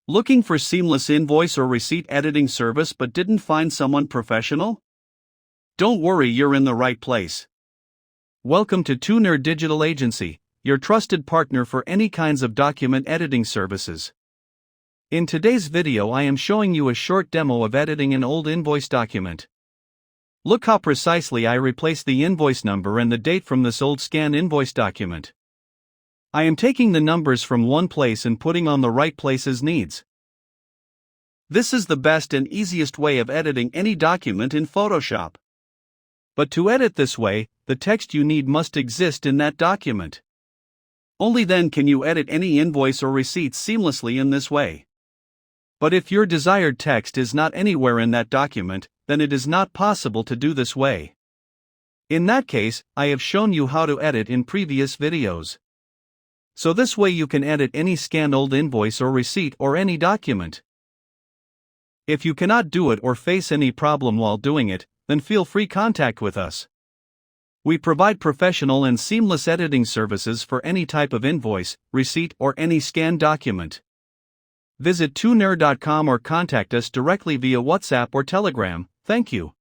Looking for seamless invoice or receipt editing service but didn't find someone professional? Don't worry, you're in the right place. Welcome to Tuner Digital Agency, your trusted partner for any kinds of document editing services. In today's video, I am showing you a short demo of editing an old invoice document. Look how precisely I replaced the invoice number and the date from this old scanned invoice document. I am taking the numbers from one place and putting on the right place's needs. This is the best and easiest way of editing any document in Photoshop. But to edit this way, the text you need must exist in that document. Only then can you edit any invoice or receipt seamlessly in this way. But if your desired text is not anywhere in that document, then it is not possible to do this way. In that case, I have shown you how to edit in previous videos. So this way you can edit any scanned old invoice or receipt or any document. If you cannot do it or face any problem while doing it, then feel free contact with us. We provide professional and seamless editing services for any type of invoice, receipt or any scanned document. Visit tuner.com or contact us directly via WhatsApp or Telegram. Thank you.